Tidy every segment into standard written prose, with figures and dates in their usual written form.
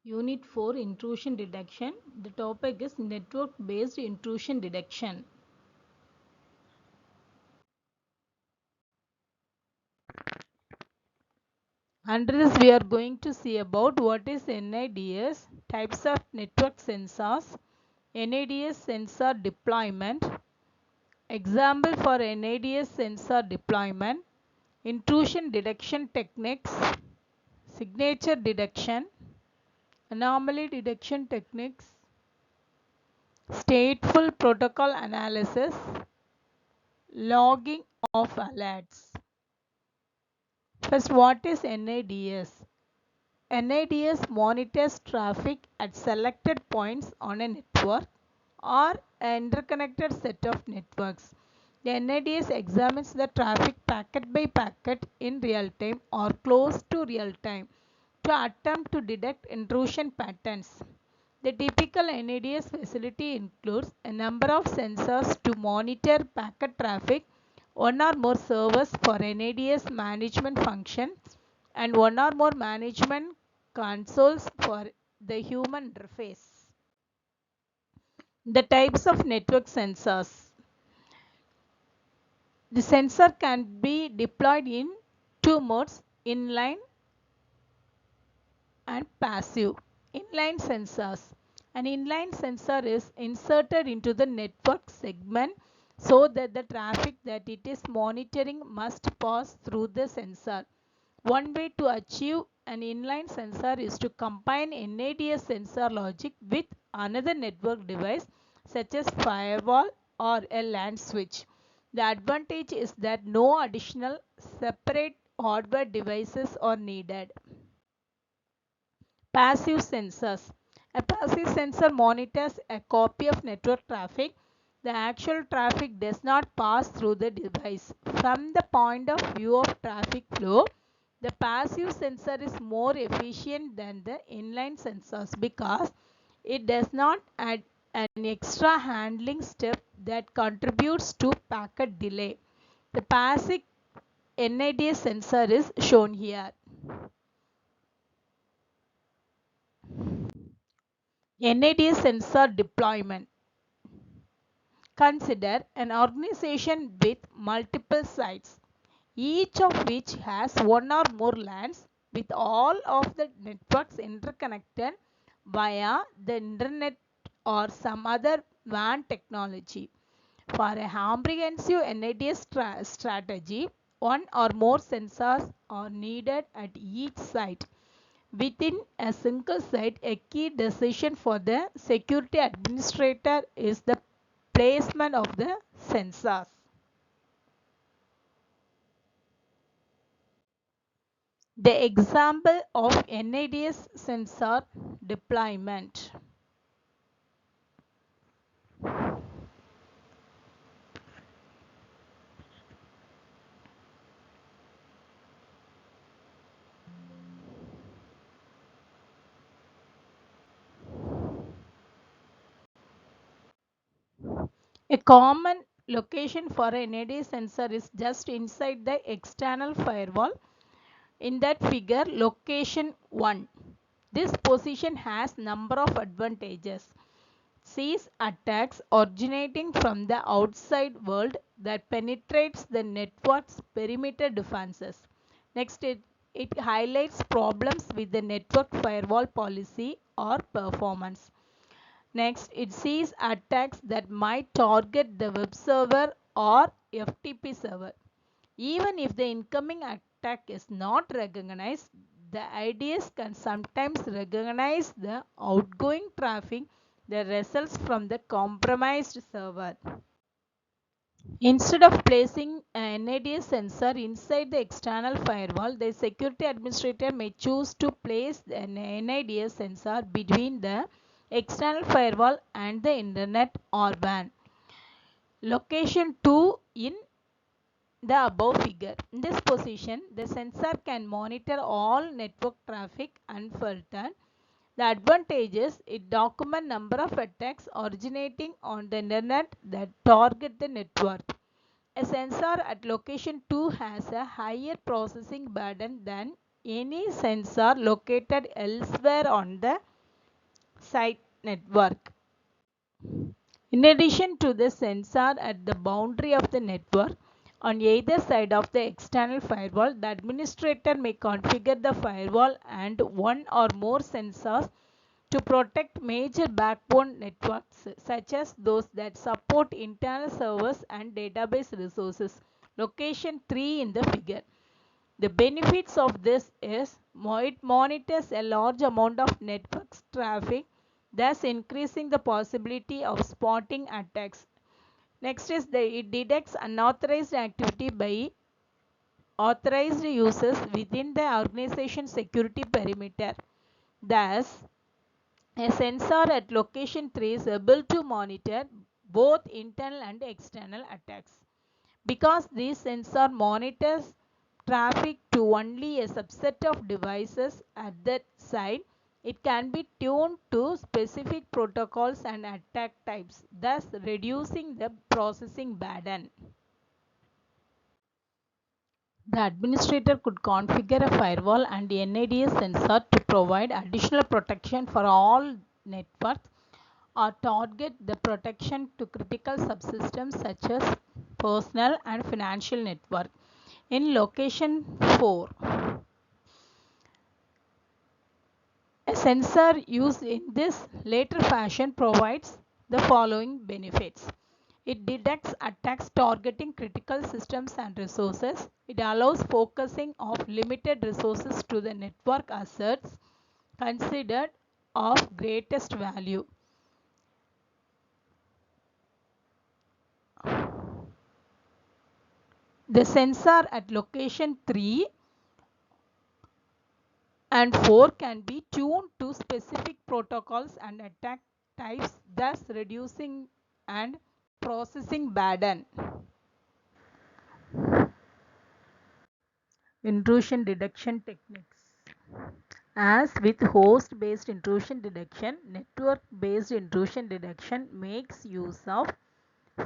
Unit 4 Intrusion Detection. The topic is Network Based Intrusion Detection. Under this, we are going to see about what is NIDS, types of network sensors, NIDS sensor deployment, example for NIDS sensor deployment, intrusion detection techniques, signature detection, anomaly detection techniques, stateful protocol analysis, logging of alerts. First, what is NIDS? NIDS monitors traffic at selected points on a network or an interconnected set of networks. The NIDS examines the traffic packet by packet in real time or close to real time to attempt to detect intrusion patterns. The typical NIDS facility includes a number of sensors to monitor packet traffic, one or more servers for NIDS management functions, and one or more management consoles for the human interface. The types of network sensors. The sensor can be deployed in two modes, inline and passive. Inline sensors. An inline sensor is inserted into the network segment so that the traffic that it is monitoring must pass through the sensor. One way to achieve an inline sensor is to combine NIDS sensor logic with another network device such as firewall or a LAN switch. The advantage is that no additional separate hardware devices are needed. Passive sensors. A passive sensor monitors a copy of network traffic. The actual traffic does not pass through the device. From the point of view of traffic flow, the passive sensor is more efficient than the inline sensors because it does not add an extra handling step that contributes to packet delay. The passive NIDS sensor is shown here. NIDS sensor deployment. Consider an organization with multiple sites, each of which has one or more LANs with all of the networks interconnected via the internet or some other WAN technology. For a comprehensive NIDS strategy, one or more sensors are needed at each site. Within a single site, a key decision for the security administrator is the placement of the sensors. The example of NIDS sensor deployment. A common location for a NIDS sensor is just inside the external firewall. In that figure, location 1. This position has number of advantages. Sees attacks originating from the outside world that penetrates the network's perimeter defenses. Next, it highlights problems with the network firewall policy or performance. Next, it sees attacks that might target the web server or FTP server. Even if the incoming attack is not recognized, the IDS can sometimes recognize the outgoing traffic that results from the compromised server. Instead of placing an NIDS sensor inside the external firewall, the security administrator may choose to place an NIDS sensor between the external firewall and the internet or WAN. Location 2 in the above figure. In this position, the sensor can monitor all network traffic unfiltered. The advantage is it documents number of attacks originating on the internet that target the network. A sensor at location 2 has a higher processing burden than any sensor located elsewhere on the site network. In addition to the sensor at the boundary of the network, on either side of the external firewall, the administrator may configure the firewall and one or more sensors to protect major backbone networks such as those that support internal servers and database resources. Location 3 in the figure. The benefits of this is it monitors a large amount of network traffic, thus increasing the possibility of spotting attacks. Next is it detects unauthorized activity by authorized users within the organization security perimeter. Thus, a sensor at location 3 is able to monitor both internal and external attacks. Because this sensor monitors traffic to only a subset of devices at that site, it can be tuned to specific protocols and attack types, thus reducing the processing burden. The administrator could configure a firewall and NADS sensor to provide additional protection for all networks or target the protection to critical subsystems such as personal and financial network. In location 4, a sensor used in this later fashion provides the following benefits. It detects attacks targeting critical systems and resources. It allows focusing of limited resources to the network assets considered of greatest value. The sensor at location 3 and 4 can be tuned to specific protocols and attack types, thus reducing and processing burden. Intrusion detection techniques. As with host-based intrusion detection, network-based intrusion detection makes use of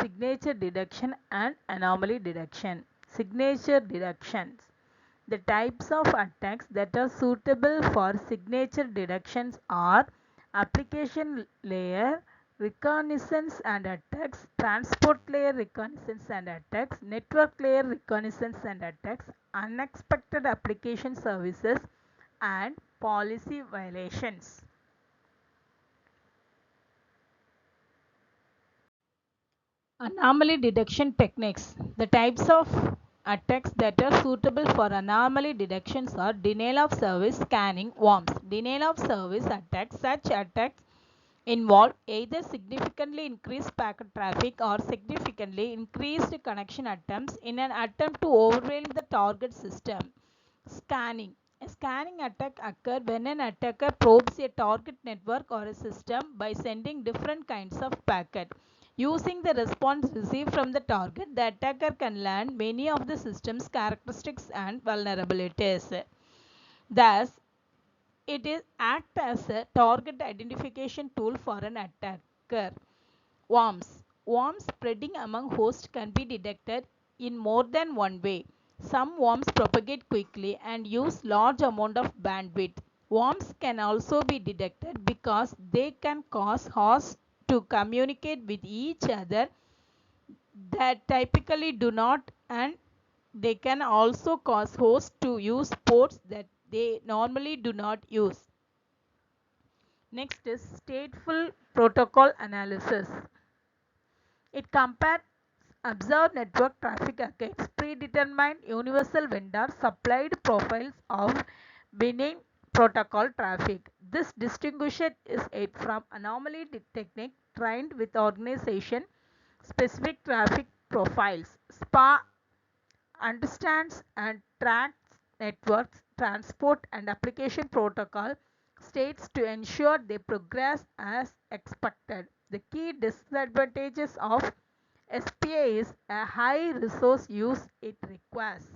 signature detection and anomaly detection. Signature detections. The types of attacks that are suitable for signature detections are application layer reconnaissance and attacks, transport layer reconnaissance and attacks, network layer reconnaissance and attacks, unexpected application services, and policy violations. Anomaly detection techniques. The types of attacks that are suitable for anomaly detections are denial of service, scanning, worms. Denial of service attacks. Such attacks involve either significantly increased packet traffic or significantly increased connection attempts in an attempt to overwhelm the target system. Scanning. A scanning attack occurs when an attacker probes a target network or a system by sending different kinds of packets. Using the response received from the target, the attacker can learn many of the system's characteristics and vulnerabilities. Thus, it is act as a target identification tool for an attacker. Worms. Worms spreading among hosts can be detected in more than one way. Some worms propagate quickly and use large amount of bandwidth. Worms can also be detected because they can cause hosts to communicate with each other that typically do not, and they can also cause hosts to use ports that they normally do not use. Next is stateful protocol analysis. It compares observed network traffic against predetermined universal vendor supplied profiles of benign protocol traffic. This distinguishes it from anomaly technique trained with organization specific traffic profiles. SPA understands and tracks networks, transport and application protocol states to ensure they progress as expected. The key disadvantages of SPA is a high resource use it requires.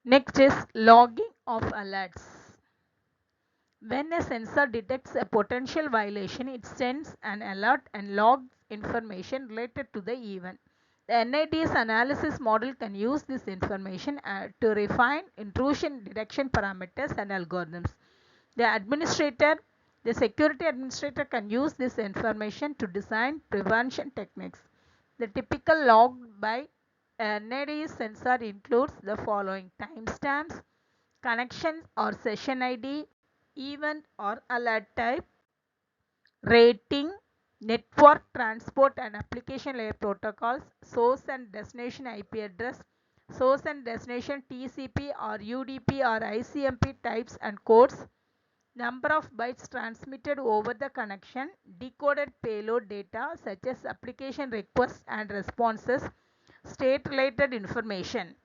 Next is logging of alerts. When a sensor detects a potential violation, it sends an alert and logs information related to the event. The NID's analysis model can use this information to refine intrusion detection parameters and algorithms. The security administrator can use this information to design prevention techniques. The typical logged by NID sensor includes the following: timestamps, connection or session ID, event or alert type, rating, network transport and application layer protocols, source and destination IP address, source and destination TCP or UDP or ICMP types and codes, number of bytes transmitted over the connection, decoded payload data such as application requests and responses, state related information.